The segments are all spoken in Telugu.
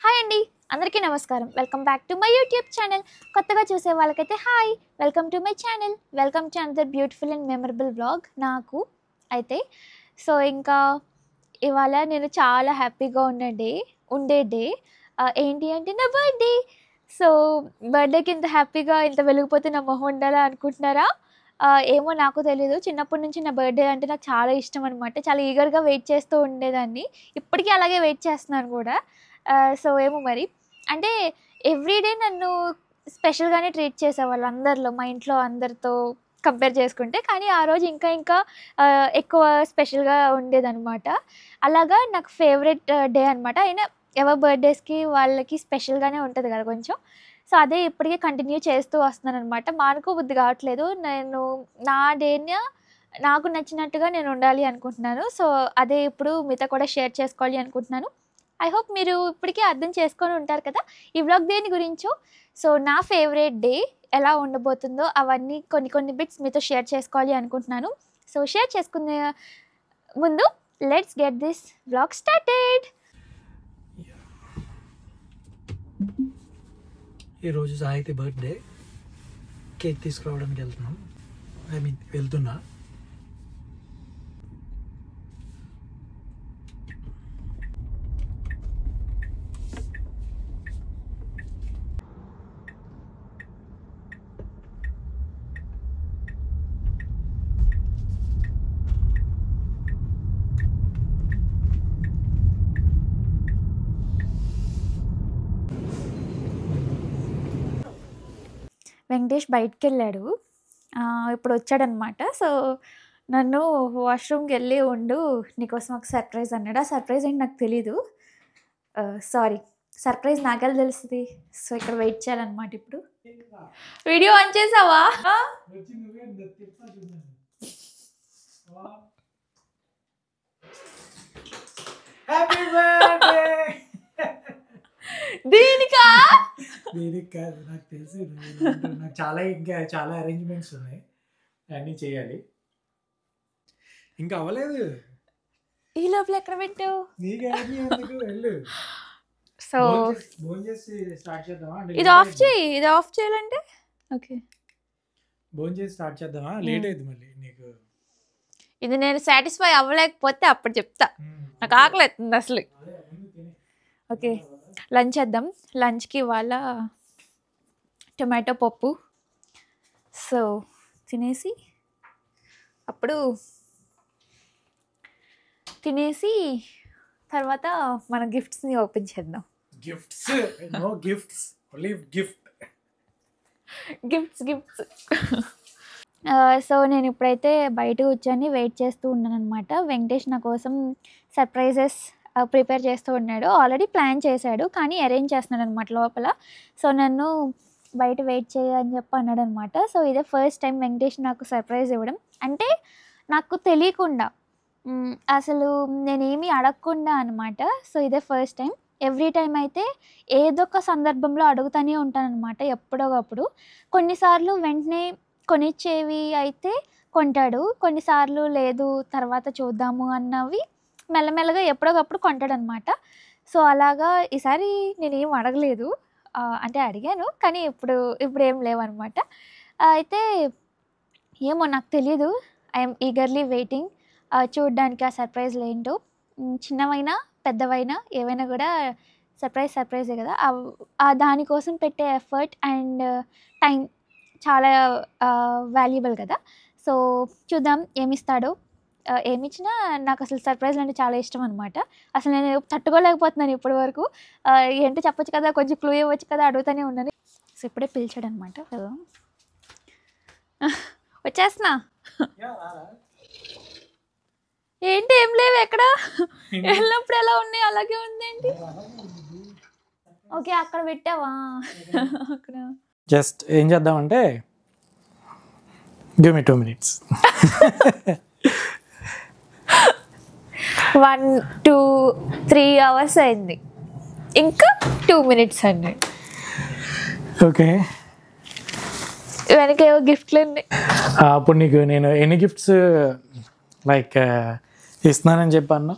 హాయ్ అండి, అందరికీ నమస్కారం. Welcome back to my YouTube channel. కొత్తగా చూసే వాళ్ళకైతే hi, welcome to my channel. Welcome to another beautiful and memorable vlog నాకు అయితే. సో ఇంకా ఇవాళ నేను చాలా హ్యాపీగా ఉండే డే ఏంటి అంటే నా బర్త్డే. సో బర్త్డేకి ఇంత హ్యాపీగా ఇంత వెలిగిపోతే నా మొహం ఉండాలా అనుకుంటున్నారా? ఏమో నాకు తెలీదు. చిన్నప్పటి నుంచి నా బర్త్డే అంటే నాకు చాలా ఇష్టం అనమాట. చాలా ఈగర్గా వెయిట్ చేస్తూ ఉండేదాన్ని. ఇప్పటికీ అలాగే వెయిట్ చేస్తున్నాను కూడా. సో ఏమో మరి అంటే ఎవ్రీడే నన్ను స్పెషల్గానే ట్రీట్ చేసేవాళ్ళు అందరిలో, మా ఇంట్లో అందరితో కంపేర్ చేసుకుంటే. కానీ ఆ రోజు ఇంకా ఎక్కువ స్పెషల్గా ఉండేదన్నమాట. అలాగా నాకు ఫేవరెట్ డే అనమాట. అయినా ఎవరి బర్త్డేస్కి వాళ్ళకి స్పెషల్గానే ఉంటుంది కదా కొంచెం. సో అదే ఇప్పటికే కంటిన్యూ చేస్తూ వస్తున్నాను అనమాట. మానుకో బుద్ధి కావట్లేదు. నేను నా డేని నాకు నచ్చినట్టుగా నేను ఉండాలి అనుకుంటున్నాను. సో అదే ఇప్పుడు మీతో కూడా షేర్ చేసుకోవాలి అనుకుంటున్నాను. ఐ హోప్ మీరు ఇప్పటికే అర్థం చేసుకొని ఉంటారు కదా ఈ వ్లాగ్ దేని గురించో. సో నా ఫేవరెట్ డే ఎలా ఉండబోతుందో అవన్నీ కొన్ని బిట్స్ మీతో షేర్ చేసుకోవాలి అనుకుంటున్నాను. సో షేర్ చేసుకునే ముందు let's get this vlog started. ఈరోజు సాహితి బర్త్డే, కేక్ తీసుకురావడానికి వెళ్తున్నా. వెంకటేష్ బయటికి వెళ్ళాడు, ఇప్పుడు వచ్చాడనమాట. సో నన్ను వాష్రూమ్కి వెళ్ళి ఉండు, నీకోసం ఒక సర్ప్రైజ్ అన్నాడు. ఆ సర్ప్రైజ్ ఏంటి నాకు తెలీదు. సారీ, సర్ప్రైజ్ నాకెలా తెలుస్తుంది? సో ఇక్కడ వెయిట్ చేయాలన్నమాట. ఇప్పుడు వీడియో ఆన్ చేసావా? దీనికా? దీనికి కాదు, నాకు తెలుసు. నాకు చాలా అరేంజ్మెంట్స్ ఉన్నాయి, అన్నీ చేయాలి. ఇంకా అవ్వలేదు. ఈ లోపల ఎక్కడ పెట్టావు? వెళ్ళు. సో స్టార్ట్ చేద్దామా? ఇది ఆఫ్ చేయి. ఇది ఆఫ్ చేయాలంటే ఓకే. భోజనం చేసి స్టార్ట్ చేద్దామా? లేట్ అయింది మళ్ళీ నీకు. ఇది నేను సాటిస్ఫై అవ్వలేకపోతే అప్పుడు చెప్తా. నాకు ఆకలి అవుతుంది అసలు. ఓకే, లంచ్ చేద్దాం. లంచ్కి ఇవాళ టొమాటో పప్పు. సో తినేసి తర్వాత మన గిఫ్ట్స్ని ఓపెన్ చేద్దాం. Gifts only gifts. సో నేను ఇప్పుడైతే బయట కూర్చొని వెయిట్ చేస్తూ ఉన్నాను అనమాట. వెంకటేష్ నా కోసం సర్ప్రైజెస్ ప్రిపేర్ చేస్తూ ఉన్నాడు. ఆల్రెడీ ప్లాన్ చేశాడు, కానీ అరేంజ్ చేస్తున్నాడు అనమాట లోపల. సో నన్ను బయట వెయిట్ చేయని చెప్పి అన్నాడు అనమాట. సో ఇదే ఫస్ట్ టైం వెంకటేష్ నాకు సర్ప్రైజ్ ఇవ్వడం. అంటే నాకు తెలియకుండా, అసలు నేనేమీ అడగకుండా అనమాట. సో ఇదే ఫస్ట్ టైం. ఎవ్రీ టైం అయితే ఏదో ఒక సందర్భంలో అడుగుతూనే ఉంటానన్నమాట, ఎప్పుడోకప్పుడు. కొన్నిసార్లు వెంటనే కొనిచ్చేవి అయితే కొంటాడు, కొన్నిసార్లు లేదు తర్వాత చూద్దాము అన్నవి మెల్లమెల్లగా ఎప్పుడోకప్పుడు కొంటాడనమాట. సో అలాగా ఈసారి నేనేం అడగలేదు. అంటే అడిగాను, కానీ ఇప్పుడు ఏం లేవన్నమాట. అయితే ఏమో నాకు తెలీదు. ఐఎమ్ ఈగర్లీ వెయిటింగ్ చూడడానికి ఆ సర్ప్రైజ్లు ఏంటో. చిన్నవైనా పెద్దవైనా ఏవైనా కూడా సర్ప్రైజే కదా. దానికోసం పెట్టే ఎఫర్ట్ అండ్ టైం చాలా వాల్యుబుల్ కదా. సో చూద్దాం ఏమిస్తాడో. ఏమిచ్చినా నాకు అసలు సర్ప్రైజ్లు అంటే చాలా ఇష్టం అనమాట. అసలు నేను తట్టుకోలేకపోతున్నాను ఇప్పటి వరకు. ఏంటో చెప్పొచ్చు కదా, కొంచెం క్లూ ఇవ్వచ్చు కదా, అడుగుతూనే ఉన్నాను. సో ఇప్పుడే పిలిచాడు అనమాట. వచ్చేస్తున్నా. ఏంటి ఏం లేవు ఎక్కడ? వెళ్ళినప్పుడు ఎలా ఉన్నాయి అలాగే ఉందేంటి? ఓకే, అక్కడ పెట్టావా? అక్కడ జస్ట్ ఏం చేద్దామంటే, గివ్ మీ 2 minutes. 1, 2, 3 hours అయింది, ఇంకా 2 minutes అండి. ఓకే, వెనక ఏవో గిఫ్ట్లు ఉన్నాయి. అప్పుడు నీకు నేను ఎన్ని గిఫ్ట్స్ ఇస్తున్నానని చెప్పాను.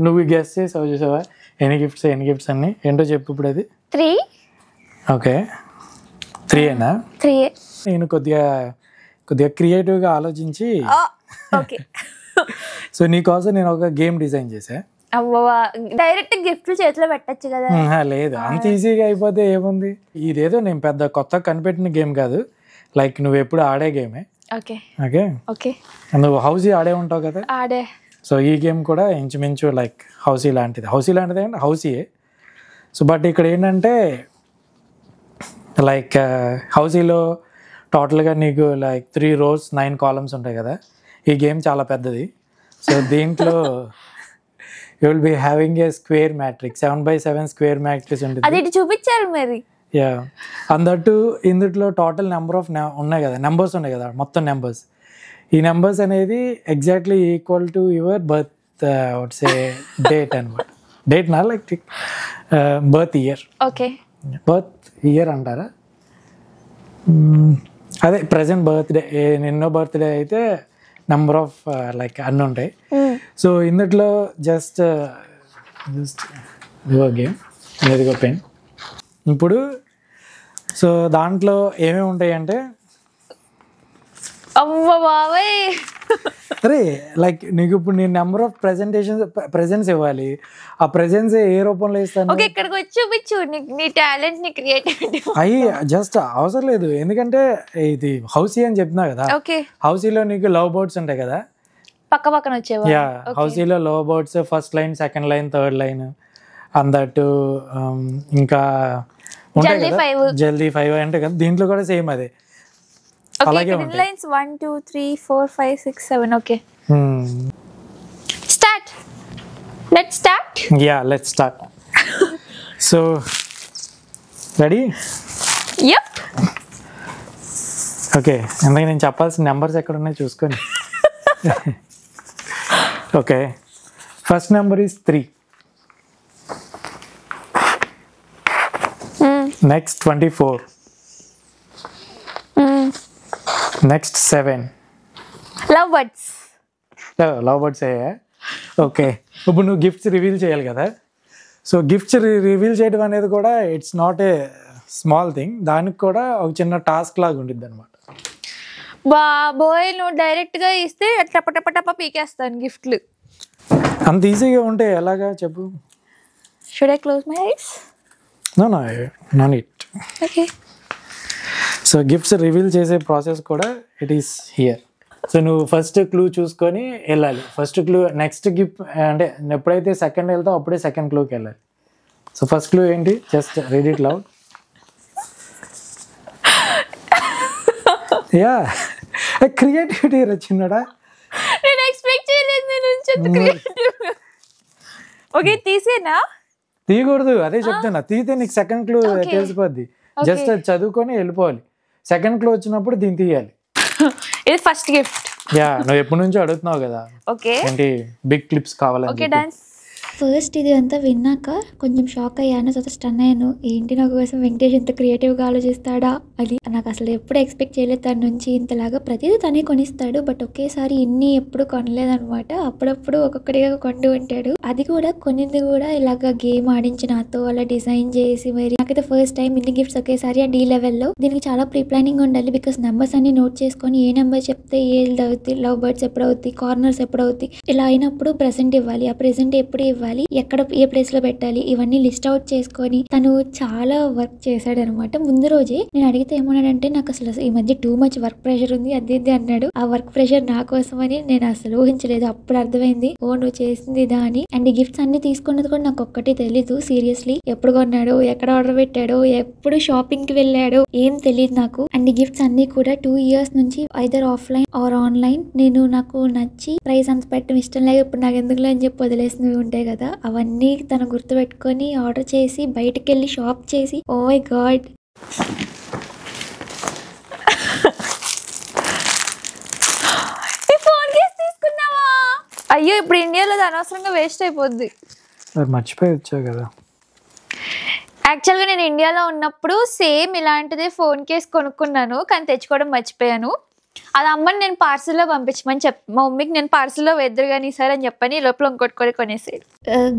నువ్వు గెస్ చేసావు చూసావా? ఎన్ని గిఫ్ట్స్ అన్ని ఏంటో చెప్పు ఇప్పుడు అది. 3. ఓకే 3ఏనా? 3. నేను కొద్దిగా క్రియేటివ్గా ఆలోచించి ఓకే. సో నీకోసం నేను ఒక గేమ్ డిజైన్ చేశా. అవ్వవా, డైరెక్ట్ గిఫ్ట్లు చేతిలో పెట్టచ్చు కదా. లేదు, అంత ఈజీగా అయిపోతే ఏముంది. ఇదేదో నేను పెద్ద కొత్త కనిపెట్టిన గేమ్ కాదు, లైక్ నువ్వు ఎప్పుడు ఆడే గేమే. Okay okay okay. నువ్వు హౌసీ ఆడే ఉంటావు కదా. ఆడే. సో ఈ గేమ్ కూడా ఇంచుమించు లైక్ హౌసీ లాంటిది అంటే హౌసీయే. సో బట్ ఇక్కడ ఏంటంటే లైక్ హౌసీలో టోటల్గా నీకు లైక్ 3 rows 9 columns ఉంటాయి కదా. ఈ గేమ్ చాలా పెద్దది. సో దీంట్లో you will be having a square matrix, 7x7 square matrix ఉంటుంది. అది చూపించారు మరి. యా, అందట్టు ఇందులో టోటల్ నెంబర్ ఆఫ్ ఉన్నాయి కదా, నెంబర్స్ ఉన్నాయి కదా, మొత్తం నెంబర్స్. ఈ నెంబర్స్ అనేది exactly equal to your birth date అనమాట. డేట్ నా like birth year. Okay. Birth year అంటారా? అదే ప్రజెంట్ బర్త్డే, నిన్నో బర్త్డే అయితే నెంబర్ ఆఫ్ లైక్ అన్నీ ఉంటాయి. సో ఇందులో జస్ట్ ఇదిగో గేమ్, ఇదిగో పెన్. ఇప్పుడు సో దాంట్లో ఏమేమి ఉంటాయి అంటే, అవ్వ బాబాయ్, అరే లైక్ నీకు ఇప్పుడు నేను నెంబర్ ఆఫ్ ప్రెజెన్స్ ఇవ్వాలి. ఆ ప్రెజెన్స్ ఏ రూపంలో ఇస్తాను? ఓకే, ఇక్కడికి వచ్చి చూపించు నీ టాలెంట్, నీ క్రియేటివిటీ. అయ్యి జస్ట్ అవసరం లేదు, ఎందుకంటే ఇది హౌసీ అని చెప్తున్నా కదా. ఓకే. హౌసీలో నీకు లవ్ బర్డ్స్ ఉంటాయి కదా, పక్కన వచ్చేవా? యా, హౌసీలో love birds first line, second line, third line అందట్టు. ఇంకా ఉంటాయి కదా జల్దీ 5 అంటే కదా, దీంట్లో కూడా సేమ్ అదే అలాగే ఉంటాయి. Lines 1 2 3 4 5 6 7. Okay, start. Let's start. Yeah, let's start. So ready? Yup. Okay, ఎందుకంటే నేను చెప్పాల్సిన నెంబర్స్ ఎక్కడ ఉన్నాయి చూసుకొని. Okay, first number is 3. Next 24. Next 7. Love birds అయ్యా. ఓకే, ఇప్పుడు నువ్వు గిఫ్ట్స్ రివీల్ చేయాలి కదా. సో గిఫ్ట్స్ రివీల్ చేయడం అనేది కూడా it's not a small thing. దానికి కూడా ఒక చిన్న టాస్క్ లాగా ఉంటుంది అనమాట. బాబోయ్, నువ్వు డైరెక్ట్ గా ఇస్తే టప పీకేస్తాను గిఫ్ట్లు. అంత ఈజీగా ఉంటే ఎలాగా చెప్పు? Should I close my eyes? No need. Okay. So gifts reveal చేసే ప్రాసెస్ కూడా ఇట్ ఈస్ హియర్. సో నువ్వు ఫస్ట్ క్లూ చూసుకొని వెళ్ళాలి. ఫస్ట్ క్లూ నెక్స్ట్ గిఫ్ట్ అంటే ఎప్పుడైతే సెకండ్ వెళ్తావు అప్పుడే సెకండ్ క్లూకి వెళ్ళాలి. సో ఫస్ట్ క్లూ ఏంటి? Just read it loud. Yeah, creativity వచ్చిందా? నేను ఎక్స్పెక్ట్ చేయలేదు నీ నుంచి అంత క్రియేటివ్. ఓకే, తీసేనా? తీయకూడదు, అదే చెప్తున్నా. తీతే నీకు సెకండ్ క్లూ తెలిసిపోద్ది. జస్ట్ అది చదువుకొని వెళ్ళిపోవాలి. సెకండ్ క్లూ వచ్చినప్పుడు దీన్ని తీయాలి. ఇది ఫస్ట్ గిఫ్ట్. యా, నువ్వు ఎప్పటి నుంచో అడుగుతున్నావు కదా, ఓకే, ఏంటి బిగ్ క్లిప్స్ కావాలని. Okay, dance. ఫస్ట్ ఇది అంతా విన్నాక కొంచెం షాక్ అయ్యాను, తర్వాత స్టన్ అయ్యాను. ఏంటి నా కోసం వెంకటేష్ ఇంత క్రియేటివ్గా ఆలోచిస్తాడా అని. నాకు అసలు ఎప్పుడు ఎక్స్పెక్ట్ చేయలేదు తన నుంచి ఇంతలాగా. ప్రతిదీ తనే కొనిస్తాడు, బట్ ఒకేసారి ఇన్ని ఎప్పుడు కొనలేదనమాట. అప్పుడప్పుడు ఒక్కొక్కటిగా కొంటూ ఉంటాడు. అది కూడా కొనింది కూడా ఇలాగ గేమ్ ఆడించి నాతో అలా డిజైన్ చేసి. మరి నాకైతే ఫస్ట్ టైం ఇన్ని గిఫ్ట్స్ ఒకేసారి అండ్ ఈ లెవెల్లో. దీనికి చాలా ప్రీ ప్లానింగ్ ఉండాలి, బికాస్ నెంబర్స్ అన్ని నోట్ చేసుకొని ఏ నెంబర్ చెప్తే ఏది అవుతుంది, లవ్ బర్డ్స్ ఎప్పుడు అవుతాయి, కార్నర్స్ ఎప్పుడు అవుతాయి, ఇలా అయినప్పుడు ప్రెసెంట్ ఇవ్వాలి. ఆ ప్రెసెంట్ ఎప్పుడు ఇవ్వాలి, ఎక్కడ ఏ ప్లేస్ లో పెట్టాలి, ఇవన్నీ లిస్ట్ అవుట్ చేసుకొని తను చాలా వర్క్ చేశాడు అనమాట. ముందు రోజే నేను అడిగితే ఏమన్నాడంటే, నాకు అసలు ఈ మధ్య టూ మచ్ వర్క్ ప్రెషర్ ఉంది అది అన్నాడు. ఆ వర్క్ ప్రెషర్ నా కోసం అని నేను అసలు ఊహించలేదు. అప్పుడు అర్థమైంది, ఓ నువ్వు చేసింది ఇదా అని. అండ్ ఈ గిఫ్ట్స్ అన్ని తీసుకున్నది కూడా నాకు ఒక్కటి తెలీదు సీరియస్లీ. ఎప్పుడు కొన్నాడో, ఎక్కడ ఆర్డర్ పెట్టాడో, ఎప్పుడు షాపింగ్ కి వెళ్ళాడో ఏం తెలియదు నాకు. అండ్ ఈ గిఫ్ట్స్ అన్ని కూడా 2 years నుంచి ఐదర్ ఆఫ్లైన్ ఆర్ ఆన్లైన్. నాకు నచ్చి ప్రైస్ అంత పెట్టడం ఇష్టం లేదు, ఇప్పుడు నాకు ఎందుకులే అని చెప్పి వదిలేసినవి ఉంటాయి కదా, అవన్నీ తను గుర్తు పెట్టుకొని ఆర్డర్ చేసి బయటకు వెళ్ళి షాప్ చేసి. ఓ మై గాడ్, అయ్యో ఇప్పుడు ఇండియాలో అది అనవసరంగా వేస్ట్ అయిపోద్ది. మర్చిపోయి వచ్చావు కదా. యాక్చువల్గా నేను ఇండియాలో ఉన్నప్పుడు సేమ్ ఇలాంటిదే ఫోన్ కేస్ కొనుక్కున్నాను, కానీ తెచ్చుకోవడం మర్చిపోయాను. అది అమ్మని నేను పార్సల్లో పంపించమని మా మమ్మీకి నేను పార్సల్లో వెద్దరు కానీ సరే అని చెప్పని లోపల ఇంకోటి కూడా కొనేసాడు.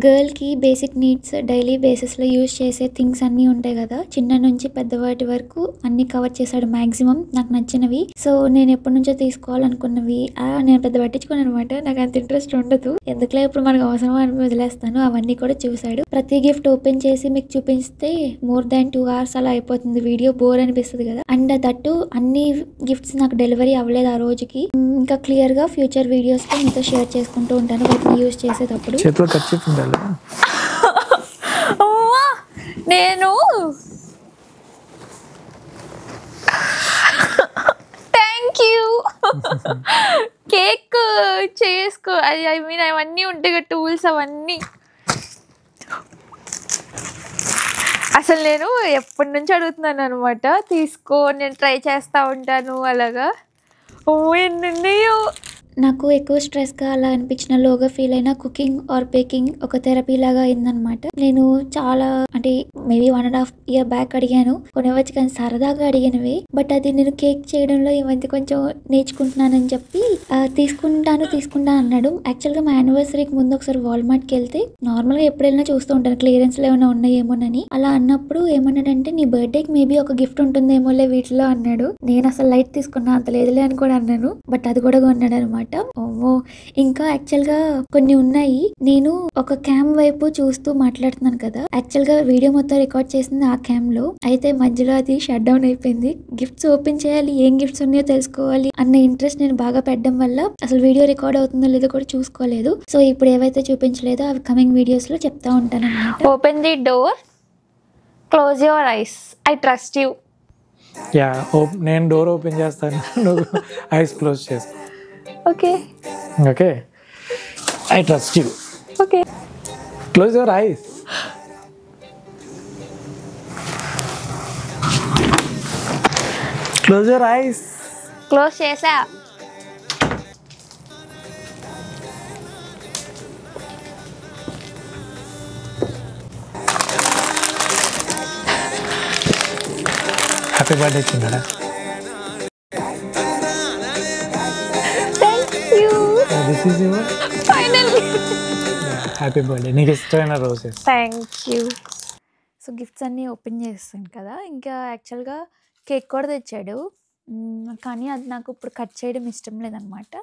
గర్ల్కి బేసిక్ నీడ్స్ డైలీ బేసిస్లో యూజ్ చేసే థింగ్స్ అన్నీ ఉంటాయి కదా, చిన్న నుంచి పెద్దవాటి వరకు అన్నీ కవర్ చేశాడు మ్యాక్సిమం నాకు నచ్చినవి. సో నేను ఎప్పటి నుంచో తీసుకోవాలనుకున్నవి నేను పెద్ద పట్టించుకోను అనమాట, నాకు అంత ఇంట్రెస్ట్ ఉండదు, ఎందుకులే ఇప్పుడు మనకు అవసరమా అని వదిలేస్తాను. అవన్నీ కూడా చూశాడు. ప్రతి గిఫ్ట్ ఓపెన్ చేసి మీకు చూపిస్తే మోర్ దాన్ 2 hours అలా అయిపోతుంది, వీడియో బోర్ అనిపిస్తుంది కదా. అండ్ దట్టు అన్ని గిఫ్ట్స్ నాకు డెలివరీ అవ్వలేదు ఆ రోజుకి. ఇంకా క్లియర్గా ఫ్యూచర్ వీడియోస్తో మీతో షేర్ చేసుకుంటూ ఉంటాను వాటిని యూజ్ చేసేటప్పుడు. నేను థ్యాంక్ యూ కేక్ చేసుకో అది ఐ మీన్ అవన్నీ ఉంటాయి కదా టూల్స్ అవన్నీ. అసలు నేను ఎప్పటి నుంచి అడుగుతున్నాను అనమాట, తీసుకో నేను ట్రై చేస్తూ ఉంటాను అలాగా. ఓ ఎన్నున్నాయో. నాకు ఎక్కువ స్ట్రెస్గా అలా అనిపించిన లోగా ఫీల్ అయిన కుకింగ్ ఆర్ బేకింగ్ ఒక థెరపీ లాగా అయిందనమాట. నేను చాలా అంటే మేబీ 1.5 year బ్యాక్ అడిగాను, కొనవచ్చు కానీ సరదాగా అడిగినవి. బట్ అది నేను కేక్ చేయడంలో ఈ మధ్య కొంచెం నేర్చుకుంటున్నానని చెప్పి తీసుకుంటాను అన్నాడు. యాక్చువల్గా మా యానివర్సరీకి ముందు ఒకసారి వాల్మార్ట్కి వెళ్తే నార్మల్గా ఎప్పుడైనా చూస్తూ ఉంటాను క్లియరెన్స్లో ఏమైనా ఉన్నాయేమోనని. అలా అన్నప్పుడు ఏమన్నాడంటే నీ బర్త్డేకి మేబీ ఒక గిఫ్ట్ ఉంటుందేమోలే వీటిలో అన్నాడు. నేను అసలు లైట్ తీసుకున్నా, అంత లేదులే అని కూడా అన్నాను. బట్ అది కూడా కొన్నాడు అనమాట. ఇంకా యాక్చువల్గా కొన్ని ఉన్నాయి. నేను ఒక క్యామ్ వైపు చూస్తూ మాట్లాడుతున్నాను కదా, యాక్చువల్గా వీడియో మొత్తం రికార్డ్ చేసింది ఆ క్యామ్ లో. అయితే మధ్యలో అది షట్ డౌన్ అయిపోయింది. గిఫ్ట్స్ ఓపెన్ చేయాలి, ఏం గిఫ్ట్స్ ఉన్నాయో తెలుసుకోవాలి అన్న ఇంట్రెస్ట్ నేను బాగా పెట్టడం వల్ల అసలు వీడియో రికార్డ్ అవుతుందో లేదో కూడా చూసుకోలేదు. సో ఇప్పుడు ఏవైతే చూపించలేదో అవి కమింగ్ వీడియోస్ లో చెప్తా ఉంటాను అన్నమాట. Open the door, close your eyes, I trust you. నేను డోర్ ఓపెన్ చేస్తాను, నువ్వు ఐస్ క్లోజ్ చేస్తా. Okay. Okay. I trust you. Okay. Close your eyes. Close your eyes. Close చేసా. హ్యాపీ బర్త్డే చిన్నడా. This is your finally happy birthday. నీకు ఇష్టమైన roses. Thank you. So gifts అన్నీ ఓపెన్ చేస్తాను కదా, ఇంకా యాక్చువల్గా కేక్ కూడా తెచ్చాడు. కానీ అది నాకు ఇప్పుడు కట్ చేయడం ఇష్టం లేదనమాట.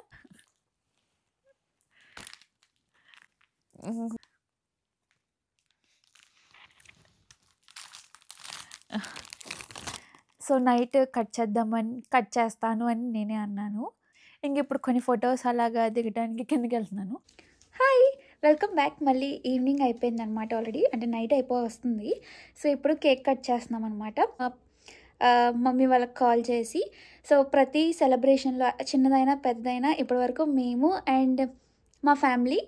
సో నైట్ కట్ చేస్తాను అని నేనే అన్నాను. ఇంక ఇప్పుడు కొన్ని ఫొటోస్ అలాగా దిగడానికి కిందకి వెళ్తున్నాను. Hi, welcome back. మళ్ళీ ఈవినింగ్ అయిపోయింది అనమాట, ఆల్రెడీ అంటే నైట్ వస్తుంది. సో ఇప్పుడు కేక్ కట్ చేస్తున్నాం అనమాట. మమ్మీ వాళ్ళకి కాల్ చేసి. సో ప్రతి సెలబ్రేషన్లో చిన్నదైనా పెద్దదైనా ఇప్పటివరకు మేము అండ్ మా ఫ్యామిలీ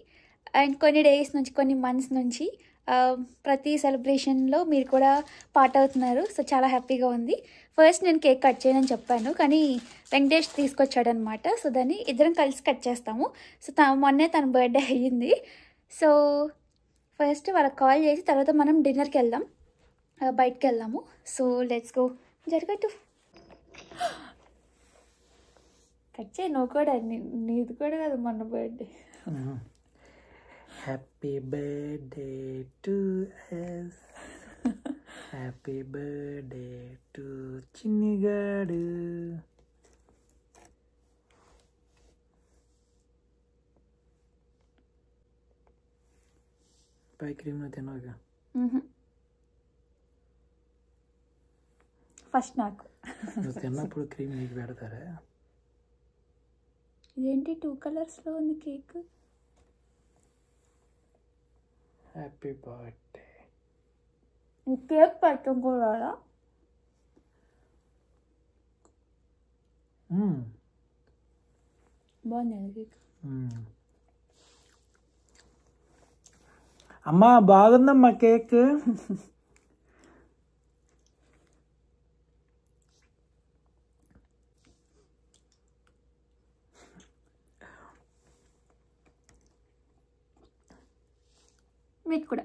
అండ్ కొన్ని మంత్స్ నుంచి ప్రతి సెలబ్రేషన్లో మీరు కూడా పార్ట్ అవుతున్నారు. సో చాలా హ్యాపీగా ఉంది. ఫస్ట్ నేను కేక్ కట్ చేయనని చెప్పాను, కానీ వెంకటేష్ తీసుకొచ్చాడనమాట. సో దాన్ని ఇద్దరం కలిసి కట్ చేస్తాము. సో మొన్నే తన బర్త్డే అయ్యింది. సో ఫస్ట్ వాళ్ళకి కాల్ చేసి తర్వాత మనం డిన్నర్కి వెళ్దాం, బయటకు వెళ్దాము. So let's go. జరగట్టు కట్ చేయి, నువ్వు కూడా నీది కూడా కాదు మొన్న birthday. Happy birthday to us. Happy birthday to చిన్నిగాడు. పై క్రీమ్ నువ్వు తిన్నావుగా. ఫస్ట్ నాకు నువ్వు తిన్నప్పుడు క్రీమ్ నీకు పెడతారా? ఇదేంటి 2 కలర్స్లో ఉంది కేక్? Happy birthday. కేక్ పెట్టడం కూడా బాగుంది కేక్. అమ్మా బాగుందమ్మా కేక్. మీకు కూడా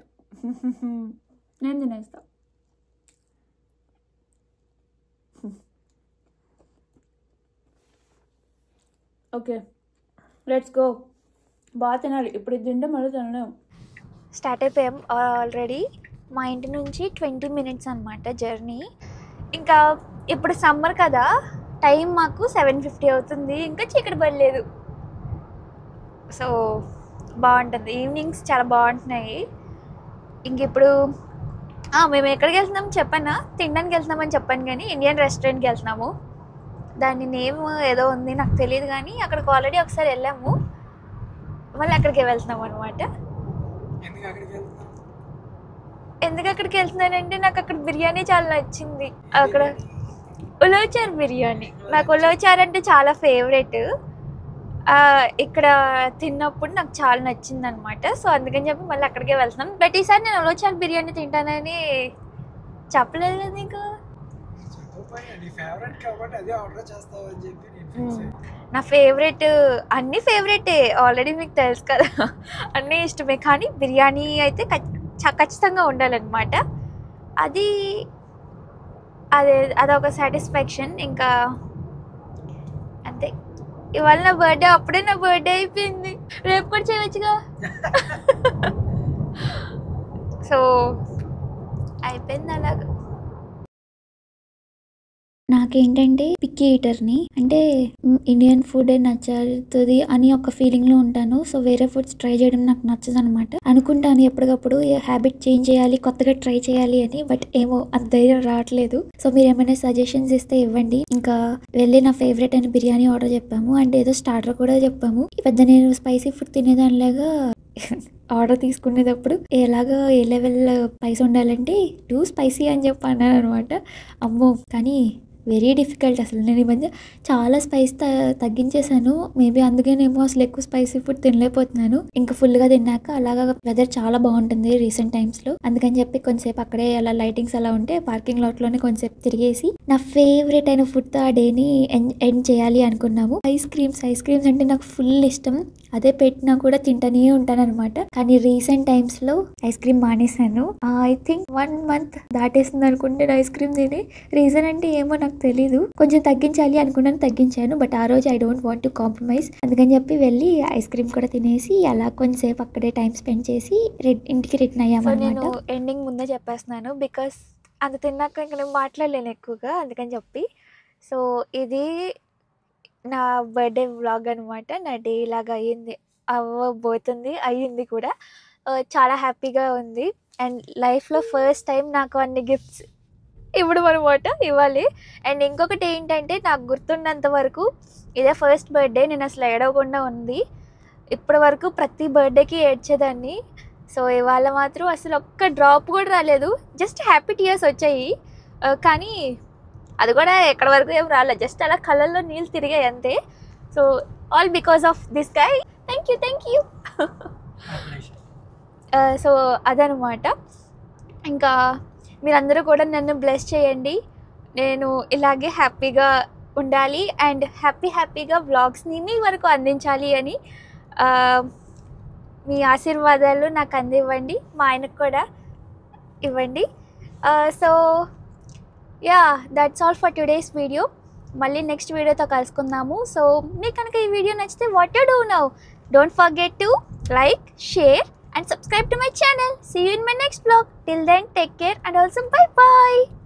నేను తినేస్తా. Okay let's go. బాగా తినాలి, ఇప్పుడు ఇది తింటే మళ్ళీ తినలేము. స్టార్ట్ అయిపోయాం ఆల్రెడీ. మా ఇంటి నుంచి 20 minutes అనమాట జర్నీ. ఇంకా ఇప్పుడు సమ్మర్ కదా, టైం మాకు 7:50 అవుతుంది, ఇంకా చీకటి పడలేదు. సో బాగుంటుంది, ఈవినింగ్స్ చాలా బాగుంటున్నాయి. ఇంక ఇప్పుడు మేము ఎక్కడికి వెళ్తున్నాము చెప్పానా? తినడానికి వెళ్తున్నామని చెప్పాను, కానీ ఇండియన్ రెస్టారెంట్కి వెళ్తున్నాము. దాని నేమ్ ఏదో ఉంది, నాకు తెలియదు, కానీ అక్కడికి ఆల్రెడీ ఒకసారి వెళ్ళాము, మళ్ళీ అక్కడికి వెళ్తున్నాము అనమాట. ఎందుకు అక్కడికి వెళ్తున్నానంటే నాకు అక్కడ బిర్యానీ చాలా నచ్చింది. అక్కడ ఉలవచార్ బిర్యానీ, నాకు ఉలవచార్ అంటే చాలా ఫేవరెట్. ఇక్కడ తిన్నప్పుడు నాకు చాలా నచ్చింది అనమాట. సో అందుకని చెప్పి మళ్ళీ అక్కడికే వెళ్తున్నాం. బట్ ఈసారి నేను ఉలవచార్ బిర్యానీ తింటానని చెప్పలేదు కదా నీకు. నా ఫేవరెట్, అన్నీ ఫేవరెటే, ఆల్రెడీ మీకు తెలుసు కదా, అన్నీ ఇష్టమే. కానీ బిర్యానీ అయితే ఖచ్చితంగా ఉండాలన్నమాట. అదొక సాటిస్ఫాక్షన్. ఇంకా అంతే. ఇవాళ నా బర్త్డే, అప్పుడే నా బర్త్డే అయిపోయింది. రేపు కూడా చేయవచ్చుగా. సో అయిపోయింది అలాగా. నాకేంటంటే పిక్కీ ఈటర్ని, అంటే ఇండియన్ ఫుడ్ నచ్చుతుంది అని ఒక ఫీలింగ్లో ఉంటాను. సో వేరే ఫుడ్స్ ట్రై చేయడం నాకు నచ్చదు అనమాట. అనుకుంటాను ఎప్పటికప్పుడు హ్యాబిట్ చేంజ్ చేయాలి, కొత్తగా ట్రై చేయాలి అని. బట్ ఏమో అంత ధైర్యం రావట్లేదు. సో మీరు ఏమైనా సజెషన్స్ ఇస్తే ఇవ్వండి. ఇంకా వెళ్ళి నా ఫేవరెట్ అయిన బిర్యానీ ఆర్డర్ చెప్పాము, అండ్ ఏదో స్టార్టర్ కూడా చెప్పాము. పెద్ద నేను స్పైసీ ఫుడ్ తినేదానిలాగా ఆర్డర్ తీసుకునేటప్పుడు ఎలాగా ఏ లెవెల్ స్పైస్ ఉండాలంటే 2 స్పైసీ అని చెప్పి అన్నాను అనమాట. అమ్మో, కానీ వెరీ డిఫికల్ట్. అసలు నేను ఈ మధ్య చాలా స్పైస్ తగ్గించేశాను. మేబీ అందుకేనేమో అసలు ఎక్కువ స్పైసీ ఫుడ్ తినలేకపోతున్నాను. ఇంకా ఫుల్గా తిన్నాక అలాగా వెదర్ చాలా బాగుంటుంది రీసెంట్ టైమ్స్లో. అందుకని చెప్పి కొంచెంసేపు అక్కడే అలా లైటింగ్స్ అలా ఉంటే పార్కింగ్ లాట్లోనే కొంచెంసేపు తిరిగేసి నా ఫేవరెట్ అయిన ఫుడ్తో ఆ డేని ఎండ్ చేయాలి అనుకున్నాము. ఐస్ క్రీమ్స్ అంటే నాకు ఫుల్ ఇష్టం. అదే పెట్టినా కూడా తింటానే ఉంటాను అనమాట. కానీ రీసెంట్ టైమ్స్లో ఐస్ క్రీమ్ మానేశాను. ఐ థింక్ 1 month దాటేసింది అనుకుంటే ఐస్ క్రీమ్ తిని. రీజన్ అంటే ఏమో నాకు తెలీదు. కొంచెం తగ్గించాలి అనుకున్నాను, తగ్గించాను. బట్ ఆ రోజు I don't want to compromise. అందుకని చెప్పి వెళ్ళి ఐస్ క్రీమ్ కూడా తినేసి అలా కొంచెంసేపు అక్కడే టైం స్పెండ్ చేసి ఇంటికి రిటర్న్ అయ్యామన్నమాట. నేను ఎండింగ్ ముందే చెప్పేస్తున్నాను, బికాస్ అంత తిన్నాక ఇంకా నేను మాట్లాడలేను ఎక్కువగా, అందుకని చెప్పి. సో ఇది నా బర్త్డే వ్లాగ్ అనమాట. నా డే ఇలాగా అవ్వబోతుంది, అయ్యింది కూడా. చాలా హ్యాపీగా ఉంది. అండ్ లైఫ్లో ఫస్ట్ టైం నాకు అన్ని గిఫ్ట్స్ ఇవ్వడం అనమాట, ఇవ్వాలి. అండ్ ఇంకొకటి ఏంటంటే, నాకు గుర్తున్నంత వరకు ఇదే ఫస్ట్ బర్త్డే. నేను అసలు ఏడవకుండా ఉంది. ఇప్పటి వరకు ప్రతి బర్త్డేకి ఏడ్చేదాన్ని. సో ఇవాళ మాత్రం అసలు ఒక్క డ్రాప్ కూడా రాలేదు. జస్ట్ హ్యాపీ టీయర్స్ వచ్చాయి, కానీ అది కూడా ఎక్కడి వరకు ఏం రాలేదు. జస్ట్ అలా కళ్ళల్లో నీళ్ళు తిరిగాయి అంతే. So all because of this guy. Thank you. So అదనమాట. ఇంకా మీరందరూ కూడా నన్ను బ్లెస్ చేయండి. నేను ఇలాగే హ్యాపీగా ఉండాలి అండ్ హ్యాపీగా వ్లాగ్స్ని మీ వరకు అందించాలి అని మీ ఆశీర్వాదాలు నాకు అందివ్వండి. మా ఆయనకు కూడా ఇవ్వండి. So yeah, that's all for today's video. మళ్ళీ నెక్స్ట్ వీడియోతో కలుసుకుందాము. సో మీకు కనుక ఈ వీడియో నచ్చితే what you do now, don't forget to like, share and subscribe to my channel. See you in my next vlog. Till then, take care and also bye bye.